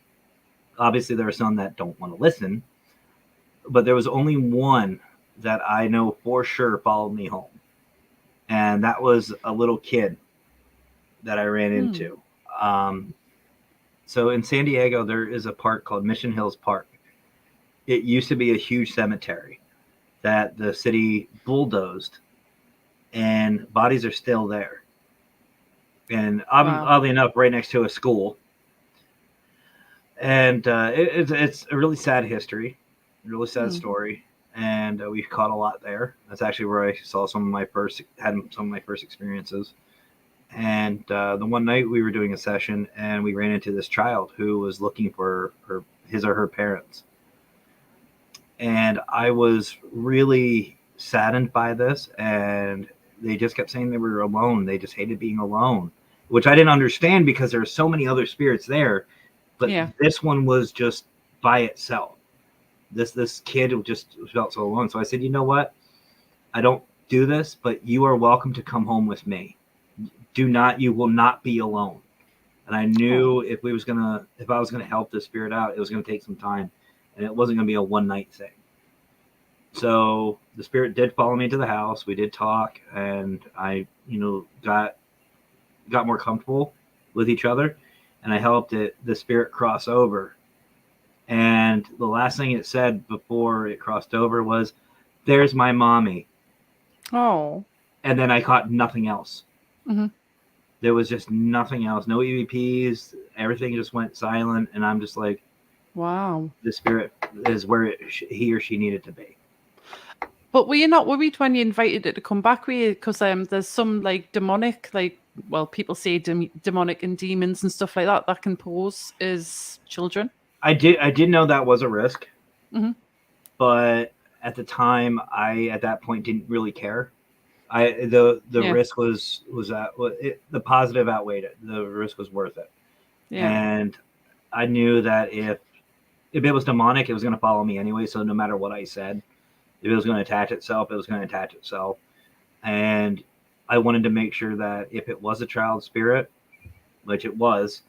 Obviously, there are some that don't want to listen. But there was only one that I know for sure followed me home. And that was a little kid that I ran into. So in San Diego, there is a park called Mission Hills Park. It used to be a huge cemetery that the city bulldozed, and bodies are still there. And oddly enough, right next to a school. And it's a really sad history, a really sad story. And we caught a lot there. That's actually where I saw some of my first experiences. And the one night we were doing a session, and we ran into this child who was looking for his or her parents. And I was really saddened by this, and they just kept saying they were alone. They just hated being alone, which I didn't understand because there are so many other spirits there. But this one was just by itself. This kid just felt so alone. So I said, you know what? I don't do this, but you are welcome to come home with me. You will not be alone. And I knew if I was gonna help the spirit out, it was gonna take some time, and it wasn't gonna be a one night thing. So the spirit did follow me to the house. We did talk, and I, got more comfortable with each other, and I helped the spirit cross over. And the last thing it said before it crossed over was, "There's my mommy." Oh. And then I caught nothing else. Mm-hmm. There was just nothing else. No EVPs. Everything just went silent. And I'm just like, wow. The spirit is where he or she needed to be. But were you not worried when you invited it to come back with you? Because there's some demonic, people say demonic and demons and stuff like that can pose as children. I did know that was a risk. Mm-hmm. But at the time, at that point didn't really care. The risk was the positive outweighed it. The risk was worth it. Yeah. And I knew that if if it was demonic, it was going to follow me anyway. So no matter what I said, if it was going to attach itself, it was going to attach itself. And I wanted to make sure that if it was a child spirit, which it was,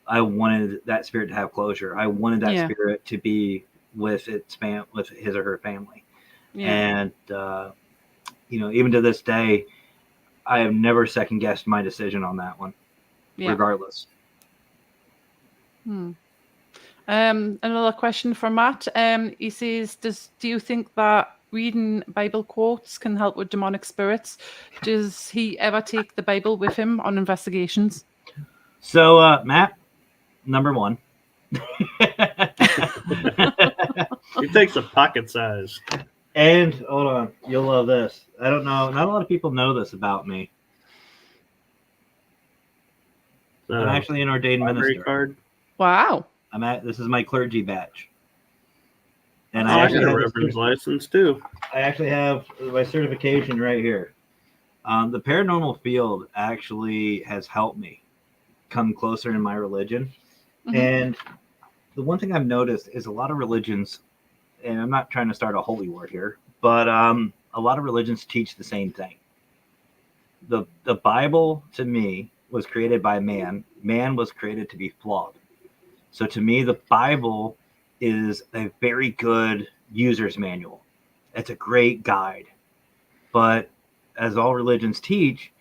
I wanted that spirit to have closure. I wanted that spirit to be with with his or her family. Yeah. And even to this day, I have never second guessed my decision on that one, regardless. Another question from Matt. He says, do you think that reading Bible quotes can help with demonic spirits? Does he ever take the Bible with him on investigations? So, Matt, number one. He takes a pocket size. And hold on, you'll love this. I don't know. Not a lot of people know this about me. I'm actually an ordained minister. Card. Wow. This is my clergy badge. And I actually have a reference license too. I actually have my certification right here. The paranormal field actually has helped me come closer in my religion. Mm-hmm. And the one thing I've noticed is a lot of religions, and I'm not trying to start a holy war here, but a lot of religions teach the same thing. The Bible, to me, was created by man. Man was created to be flawed. So to me, the Bible is a very good user's manual. It's a great guide. But as all religions teach,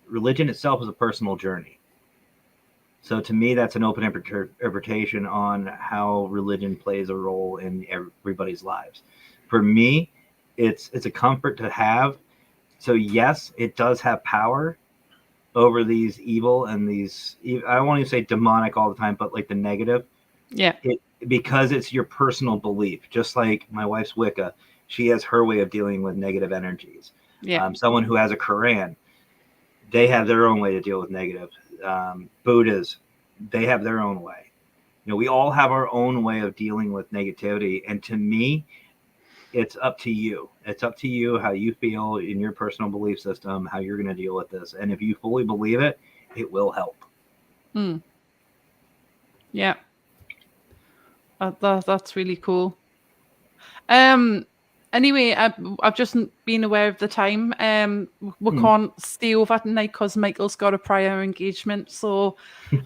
religion itself is a personal journey. So to me, that's an open interpretation on how religion plays a role in everybody's lives. For me, it's a comfort to have. So yes, it does have power over these evil and these, I don't want to say demonic all the time, but like the negative. Yeah. Because it's your personal belief. Just like my wife's Wicca, she has her way of dealing with negative energies. Yeah. Someone who has a Quran, they have their own way to deal with negative. Buddhas, they have their own way. We all have our own way of dealing with negativity. And to me, it's up to you. It's up to you how you feel in your personal belief system, how you're going to deal with this. And if you fully believe it, it will help. Yeah. That's really cool. Anyway, I've just been aware of the time. We can't stay over tonight because Michael's got a prior engagement. So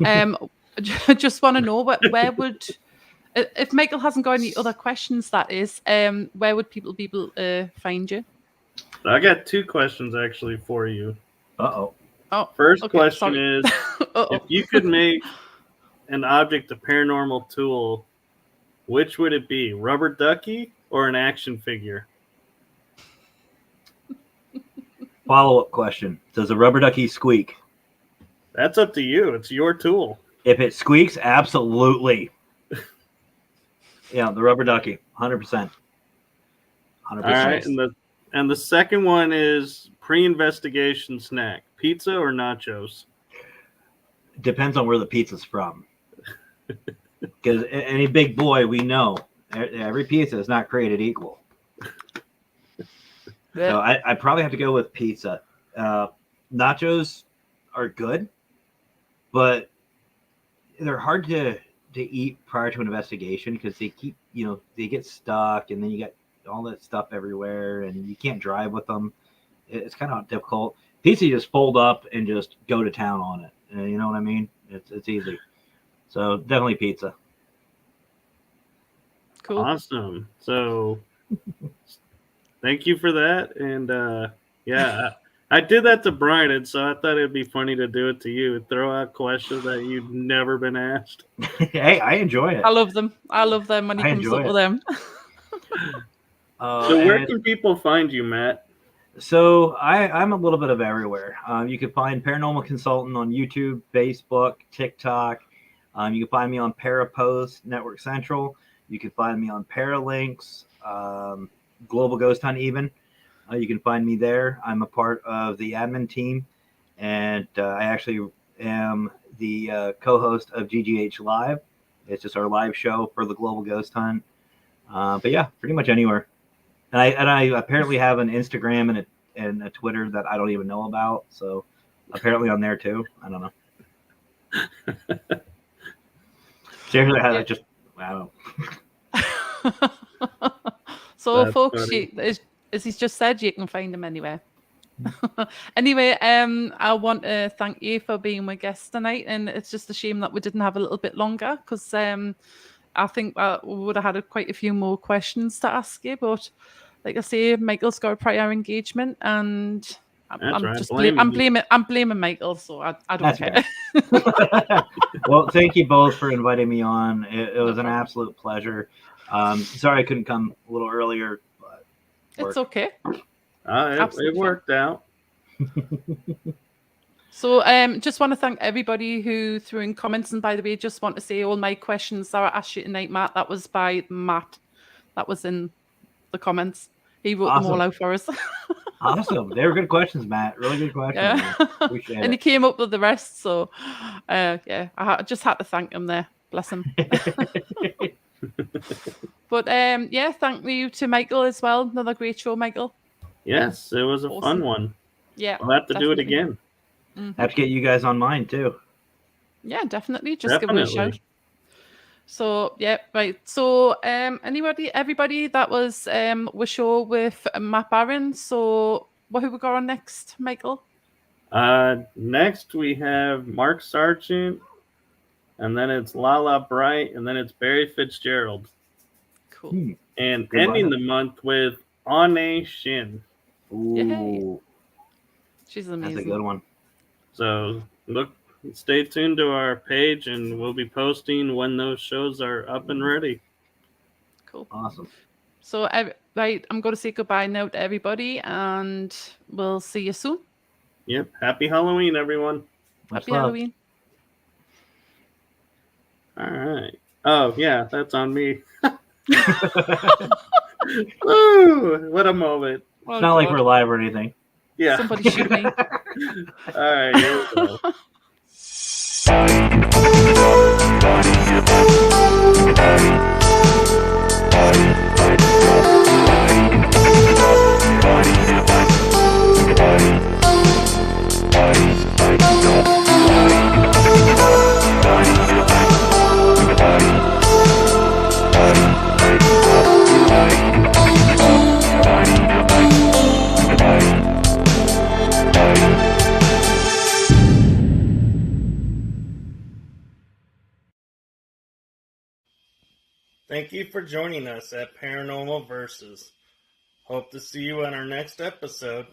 I just want to know where would, if Michael hasn't got any other questions, that is, where would people be able to find you? I got two questions actually for you. Uh-oh. Oh, First question is, if you could make an object a paranormal tool, which would it be? Rubber ducky or an action figure? Follow-up question. Does a rubber ducky squeak? That's up to you. It's your tool. If it squeaks, absolutely. Yeah, the rubber ducky, 100%. 100%. All right, and the second one is pre-investigation snack. Pizza or nachos? Depends on where the pizza's from. Because any big boy, we know every pizza is not created equal. So I probably have to go with pizza. Nachos are good, but they're hard to eat prior to an investigation because they keep, they get stuck, and then you get all that stuff everywhere, and you can't drive with them. It's kind of difficult. Pizza, you just fold up and just go to town on it. You know what I mean? It's easy. So definitely pizza. Cool. Awesome. So thank you for that. And I did that to Brian, so I thought it'd be funny to do it to you. Throw out questions that you've never been asked. Hey, I enjoy it. I love them. I love them when he comes up with them. So where can people find you, Matt? So I'm a little bit of everywhere. You can find Paranormal Consultant on YouTube, Facebook, TikTok. You can find me on Parapost, Network Central. You can find me on Paralinks, Global Ghost Hunt even. You can find me there. I'm a part of the admin team, and I actually am the co-host of GGH Live. It's just our live show for the Global Ghost Hunt. But yeah, pretty much anywhere. And I apparently have an Instagram and a Twitter that I don't even know about. So apparently on there too. I don't know. Seriously, I just Wow. So, That's folks, funny. as he's just said, you can find him anywhere. Anyway, I want to thank you for being my guest tonight, and it's just a shame that we didn't have a little bit longer because I think we would have had quite a few more questions to ask you. But like I say, Michael's got a prior engagement, and That's right. I'm blaming Michael, so I don't That's care. Well, thank you both for inviting me on. It was an problem. absolute pleasure. Sorry I couldn't come a little earlier, but It's okay. It Absolutely worked out. So just want to thank everybody who threw in comments. And by the way, just want to say all my questions that I asked you tonight, Matt, that was by Matt. That was in the comments. He wrote them all out for us. Awesome. They were good questions, Matt. Really good questions. Yeah. Appreciate And he it. came up with the rest. So yeah, I just had to thank him there. Bless him. But yeah, thank you to Michael as well. Another great show, Michael. Yes, it was a fun one. Yeah. We'll have to do it again. Mm-hmm. Have to get you guys on mine too. Yeah, definitely. Just give me a shout. Definitely. So yeah, right. So everybody, that was our show with Matt Barron. So who we got on next, Michael? Next we have Mark Sargent, and then it's Lala Bright, and then it's Barry Fitzgerald. Cool. And Good ending lineup. the month with Ane Shin. Ooh, Yay. She's amazing. that's a good one. So stay tuned to our page, and we'll be posting when those shows are up and ready. Cool. Awesome. So right, I'm going to say goodbye now to everybody, and we'll see you soon. Yep. Happy Halloween, everyone. Much Happy love. Halloween. All right. Oh, yeah, that's on me. Woo! What a moment. It's not like we're live or anything. Yeah. Somebody shoot me. All right, here we go. Thank you for joining us at Paranormal Versus. Hope to see you on our next episode.